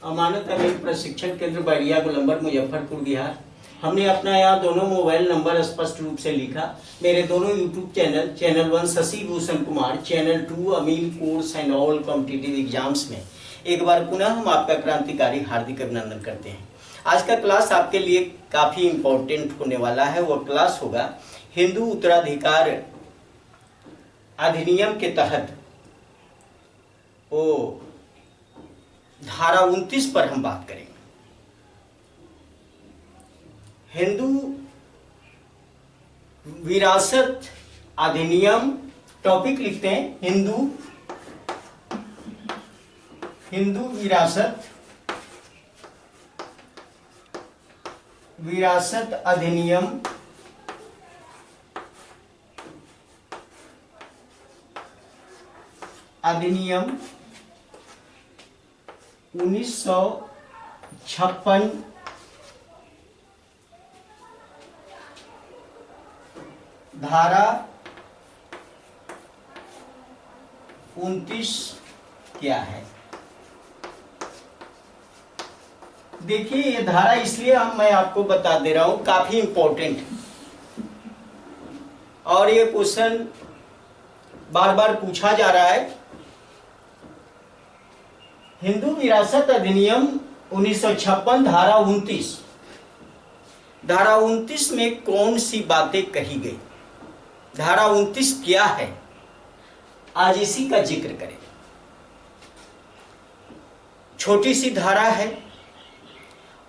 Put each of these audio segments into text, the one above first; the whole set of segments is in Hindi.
अमानत अमीन प्रशिक्षण केंद्र बैरिया गोलंबर मुजफ्फरपुर बिहार। हमने अपना यहाँ दोनों मोबाइल नंबर स्पष्ट रूप से लिखा। मेरे दोनों YouTube channel 1 Shashi Bhushan Kumar, channel 2 Amin course and all competitive exams में एक बार पुनः हम आपका क्रांतिकारी हार्दिक अभिनंदन करते हैं। आज का क्लास आपके लिए काफ़ी इम्पोर्टेंट होने वाला है। वह क्लास होगा हिंदू उत्तराधिकार अधिनियम के तहत वो धारा 29 पर हम बात करेंगे। हिंदू विरासत अधिनियम, टॉपिक लिखते हैं हिंदू विरासत अधिनियम 1956 धारा 29 क्या है। देखिए ये धारा इसलिए मैं आपको बता दे रहा हूं, काफी इंपॉर्टेंट है और ये क्वेश्चन बार बार पूछा जा रहा है। हिंदू विरासत अधिनियम 1956 धारा 29 में कौन सी बातें कही गई, धारा 29 क्या है, आज इसी का जिक्र करें। छोटी सी धारा है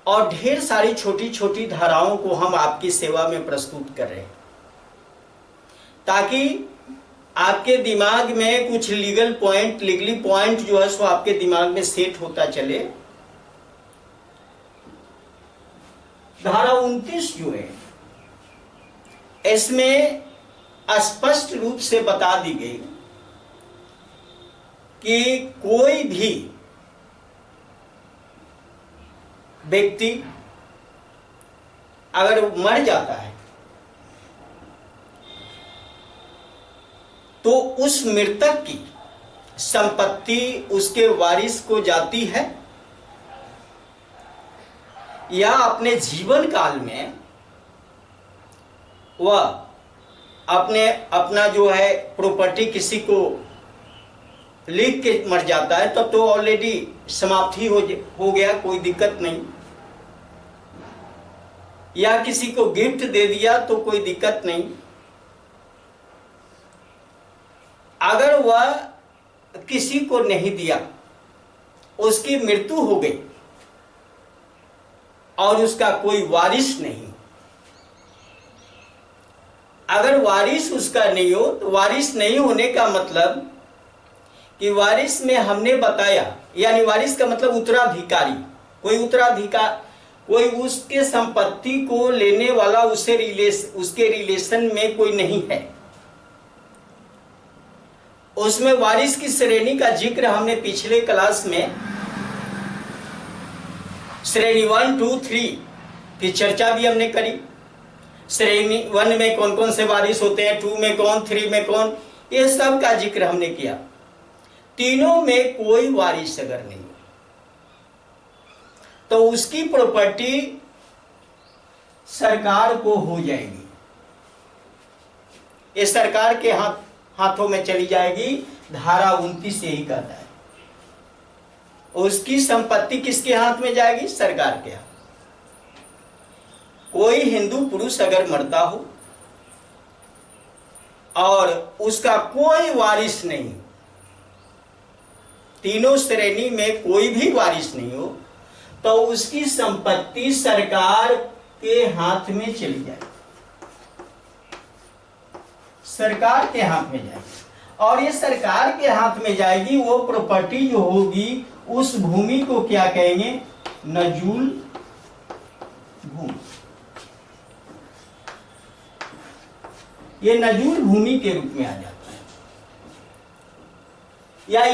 और ढेर सारी छोटी छोटी धाराओं को हम आपकी सेवा में प्रस्तुत कर रहे हैं ताकि आपके दिमाग में कुछ लीगली पॉइंट जो है सो आपके दिमाग में सेट होता चले। धारा 29 जो है इसमें स्पष्ट रूप से बता दी गई कि कोई भी व्यक्ति अगर मर जाता है तो उस मृतक की संपत्ति उसके वारिस को जाती है या अपने जीवन काल में वह अपना जो है प्रॉपर्टी किसी को लिख के मर जाता है तब तो ऑलरेडी समाप्ति हो गया, कोई दिक्कत नहीं। या किसी को गिफ्ट दे दिया तो कोई दिक्कत नहीं। अगर वह किसी को नहीं दिया, उसकी मृत्यु हो गई और उसका कोई वारिस नहीं, अगर वारिस उसका नहीं हो तो वारिस नहीं होने का मतलब कि वारिस में हमने बताया, यानी वारिस का मतलब उत्तराधिकारी, कोई उसके संपत्ति को लेने वाला उसके रिलेशन में कोई नहीं है। उसमें वारिस की श्रेणी का जिक्र हमने पिछले क्लास में श्रेणी 1, 2, 3 की चर्चा भी हमने करी। श्रेणी 1 में कौन कौन से वारिस होते हैं, 2 में कौन, 3 में कौन, ये सब का जिक्र हमने किया। तीनों में कोई वारिस अगर नहीं तो उसकी प्रॉपर्टी सरकार को हो जाएगी, ये सरकार के हाथों में चली जाएगी। धारा 29 यही कहता है। उसकी संपत्ति किसके हाथ में जाएगी? सरकार के हाथ। कोई हिंदू पुरुष अगर मरता हो और उसका कोई वारिस नहीं, तीनों श्रेणी में कोई भी वारिस नहीं हो तो उसकी संपत्ति सरकार के हाथ में चली जाएगी, सरकार के हाथ में जाएगी। और ये सरकार के हाथ में जाएगी, वो प्रॉपर्टी जो होगी उस भूमि को क्या कहेंगे? नजूल भूमि। ये नजूल भूमि के रूप में आ जाता है। या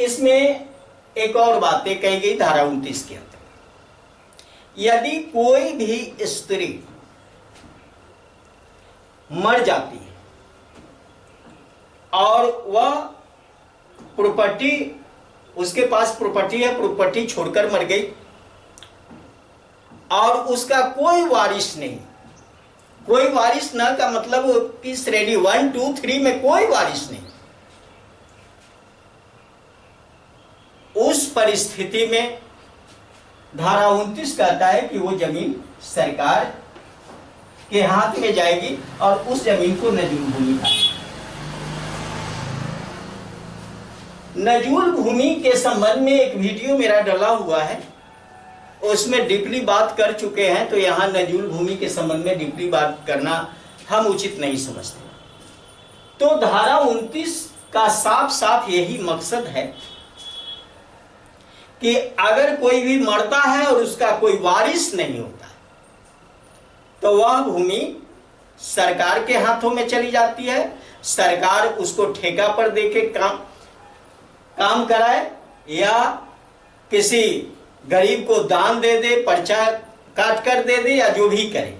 इसमें एक और बातें कही गई धारा 29 के अंदर, यदि कोई भी स्त्री मर जाती है और वह प्रॉपर्टी उसके पास प्रॉपर्टी है, प्रॉपर्टी छोड़कर मर गई और उसका कोई वारिस नहीं। कोई वारिस न का मतलब की श्रेणी 1, 2, 3 में कोई वारिस नहीं। उस परिस्थिति में धारा 29 कहता है कि वो जमीन सरकार के हाथ में जाएगी और उस जमीन को नजूल भूमि का। नजूल भूमि के संबंध में एक वीडियो मेरा डला हुआ है, उसमें डीपली बात कर चुके हैं, तो यहां नजूल भूमि के संबंध में डीपली बात करना हम उचित नहीं समझते। तो धारा 29 का साफ साफ यही मकसद है कि अगर कोई भी मरता है और उसका कोई वारिस नहीं होता तो वह भूमि सरकार के हाथों में चली जाती है। सरकार उसको ठेका पर देके काम कराए या किसी गरीब को दान दे दे, पर्चा काट कर दे दे, या जो भी करे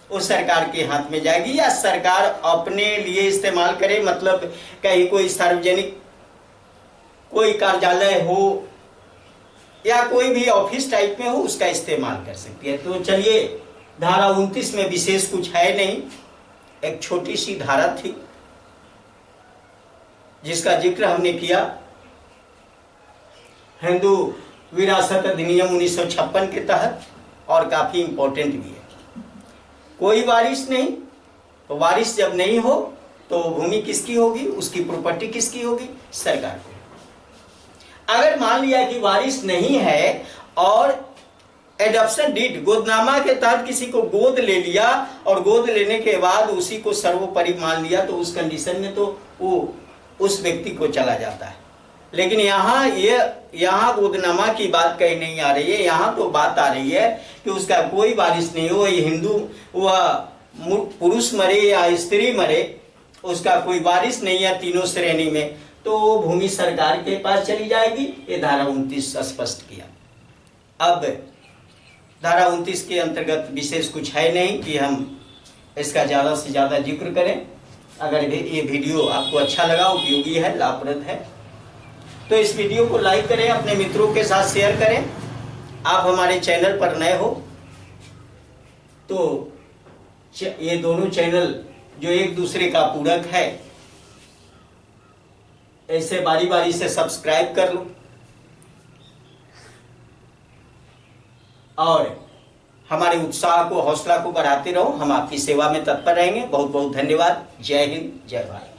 वो सरकार के हाथ में जाएगी, या सरकार अपने लिए इस्तेमाल करे। मतलब कहीं कोई सार्वजनिक कोई कार्यालय हो या कोई भी ऑफिस टाइप में हो, उसका इस्तेमाल कर सकती है। तो चलिए, धारा 29 में विशेष कुछ है नहीं, एक छोटी सी धारा थी जिसका जिक्र हमने किया। हिंदू विरासत अधिनियम 1956 के तहत, और काफी इंपॉर्टेंट भी है। कोई वारिस नहीं, तो वारिस जब नहीं हो तो भूमि किसकी होगी, उसकी प्रॉपर्टी किसकी होगी, सरकार की। अगर मान लिया कि वारिस नहीं है और एडॉप्शन डीड, गोदनामा के तहत किसी को गोद ले लिया और गोद लेने के बाद उसी को सर्वोपरि मान लिया, तो उस कंडीशन में तो वो उस व्यक्ति को चला जाता है। लेकिन यहाँ गोदनामा की बात कहीं नहीं आ रही है। यहाँ तो बात आ रही है कि उसका कोई वारिस नहीं हो, ये हिंदू वह पुरुष मरे या स्त्री मरे, उसका कोई वारिस नहीं है तीनों श्रेणी में, तो वो भूमि सरकार के पास चली जाएगी। ये धारा 29 स्पष्ट किया। अब धारा 29 के अंतर्गत विशेष कुछ है नहीं कि हम इसका ज़्यादा से ज़्यादा जिक्र करें। अगर ये वीडियो आपको अच्छा लगा, उपयोगी है, लाभप्रद है, तो इस वीडियो को लाइक करें, अपने मित्रों के साथ शेयर करें। आप हमारे चैनल पर नए हो तो ये दोनों चैनल जो एक दूसरे का पूरक है, ऐसे बारी बारी से सब्सक्राइब कर लो और हमारे उत्साह को, हौसला को बढ़ाते रहो। हम आपकी सेवा में तत्पर रहेंगे। बहुत बहुत धन्यवाद। जय हिंद, जय भारत।